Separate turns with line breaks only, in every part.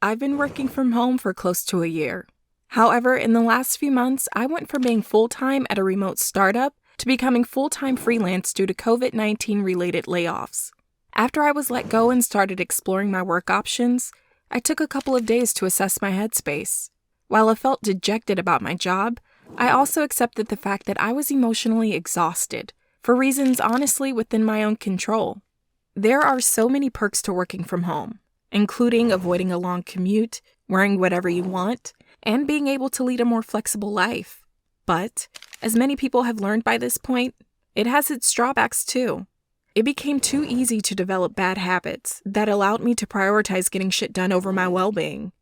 I've been working from home for close to a year. However, in the last few months, I went from being full-time at a remote startup to becoming full-time freelance due to COVID-19 related layoffs. After I was let go and started exploring my work options, I took a couple of days to assess my headspace. While I felt dejected about my job, I also accepted the fact that I was emotionally exhausted, for reasons honestly within my own control. There are so many perks to working from home, including avoiding a long commute, wearing whatever you want, and being able to lead a more flexible life. But, as many people have learned by this point, it has its drawbacks too. It became too easy to develop bad habits that allowed me to prioritize getting shit done over my well-being.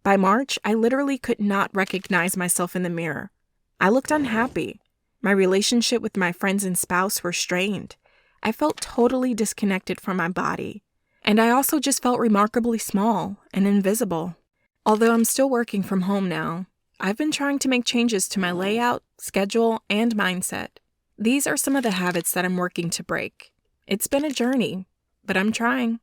By March, I literally could not recognize myself in the mirror. I looked unhappy. My relationship with my friends and spouse were strained. I felt totally disconnected from my body. And I also just felt remarkably small and invisible. Although I'm still working from home now, I've been trying to make changes to my layout, schedule, and mindset. These are some of the habits that I'm working to break. It's been a journey, but I'm trying.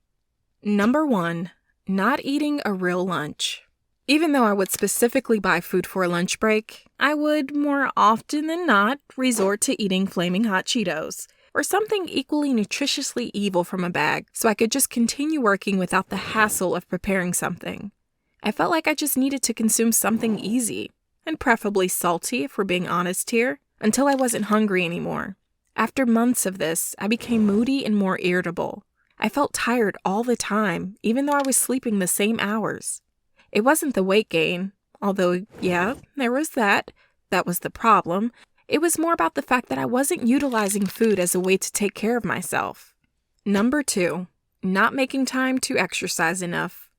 Number 1, not eating a real lunch. Even though I would specifically buy food for a lunch break, I would, more often than not, resort to eating flaming hot Cheetos or something equally nutritiously evil from a bag so I could just continue working without the hassle of preparing something. I felt like I just needed to consume something easy, and preferably salty if we're being honest here, until I wasn't hungry anymore. After months of this, I became moody and more irritable. I felt tired all the time, even though I was sleeping the same hours. It wasn't the weight gain, although, yeah, there was that. That was the problem. It was more about the fact that I wasn't utilizing food as a way to take care of myself. Number 2, not making time to exercise enough.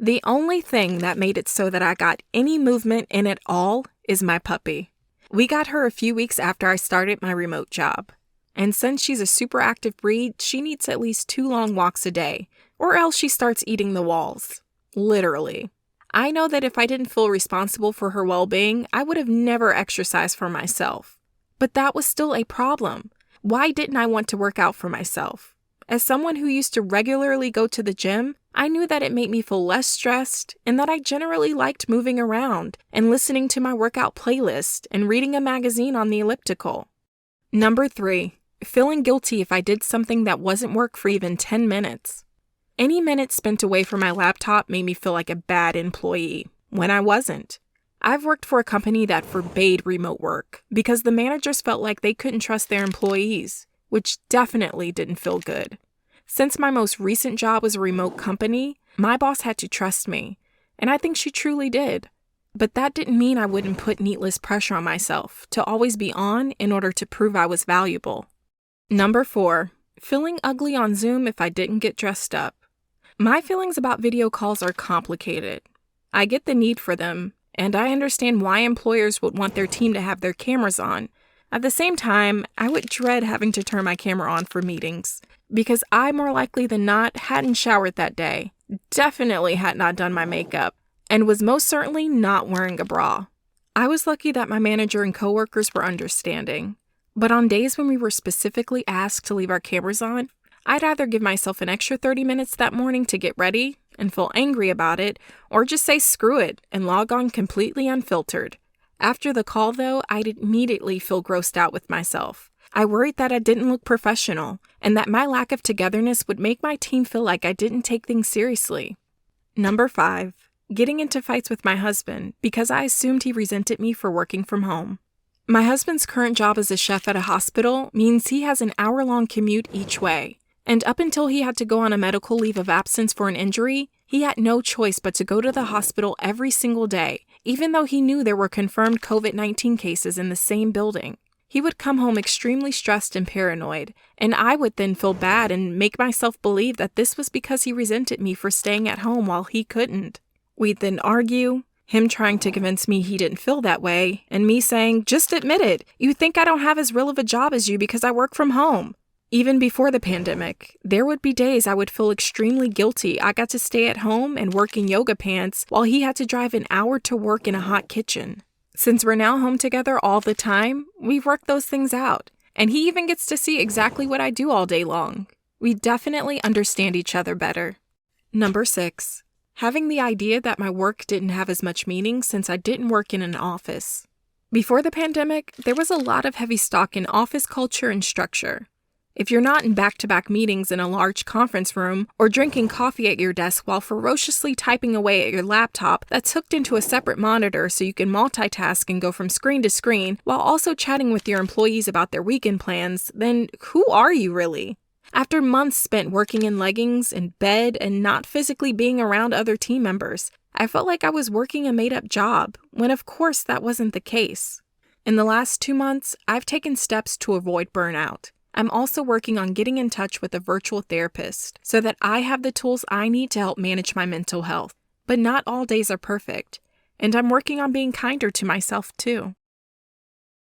The only thing that made it so that I got any movement in at all is my puppy. We got her a few weeks after I started my remote job. And since she's a super active breed, she needs at least 2 long walks a day, or else she starts eating the walls. Literally. I know that if I didn't feel responsible for her well-being, I would have never exercised for myself. But that was still a problem. Why didn't I want to work out for myself? As someone who used to regularly go to the gym, I knew that it made me feel less stressed and that I generally liked moving around and listening to my workout playlist and reading a magazine on the elliptical. Number 3, feeling guilty if I did something that wasn't work for even 10 minutes. Any minute spent away from my laptop made me feel like a bad employee, when I wasn't. I've worked for a company that forbade remote work because the managers felt like they couldn't trust their employees, which definitely didn't feel good. Since my most recent job was a remote company, my boss had to trust me, and I think she truly did. But that didn't mean I wouldn't put needless pressure on myself to always be on in order to prove I was valuable. Number 4, feeling ugly on Zoom if I didn't get dressed up. My feelings about video calls are complicated. I get the need for them, and I understand why employers would want their team to have their cameras on. At the same time, I would dread having to turn my camera on for meetings, because I more likely than not hadn't showered that day, definitely had not done my makeup, and was most certainly not wearing a bra. I was lucky that my manager and coworkers were understanding, but on days when we were specifically asked to leave our cameras on, I'd either give myself an extra 30 minutes that morning to get ready and feel angry about it, or just say screw it and log on completely unfiltered. After the call, though, I'd immediately feel grossed out with myself. I worried that I didn't look professional, and that my lack of togetherness would make my team feel like I didn't take things seriously. Number 5, getting into fights with my husband because I assumed he resented me for working from home. My husband's current job as a chef at a hospital means he has an hour-long commute each way. And up until he had to go on a medical leave of absence for an injury, he had no choice but to go to the hospital every single day, even though he knew there were confirmed COVID-19 cases in the same building. He would come home extremely stressed and paranoid, and I would then feel bad and make myself believe that this was because he resented me for staying at home while he couldn't. We'd then argue, him trying to convince me he didn't feel that way, and me saying, just admit it, you think I don't have as real of a job as you because I work from home. Even before the pandemic, there would be days I would feel extremely guilty I got to stay at home and work in yoga pants while he had to drive an hour to work in a hot kitchen. Since we're now home together all the time, we've worked those things out, and he even gets to see exactly what I do all day long. We definitely understand each other better. Number 6, having the idea that my work didn't have as much meaning since I didn't work in an office. Before the pandemic, there was a lot of heavy stock in office culture and structure. If you're not in back-to-back meetings in a large conference room or drinking coffee at your desk while ferociously typing away at your laptop that's hooked into a separate monitor so you can multitask and go from screen to screen while also chatting with your employees about their weekend plans, then who are you really? After months spent working in leggings, in bed, and not physically being around other team members, I felt like I was working a made-up job, when of course that wasn't the case. In the last 2 months, I've taken steps to avoid burnout. I'm also working on getting in touch with a virtual therapist so that I have the tools I need to help manage my mental health. But not all days are perfect, and I'm working on being kinder to myself too.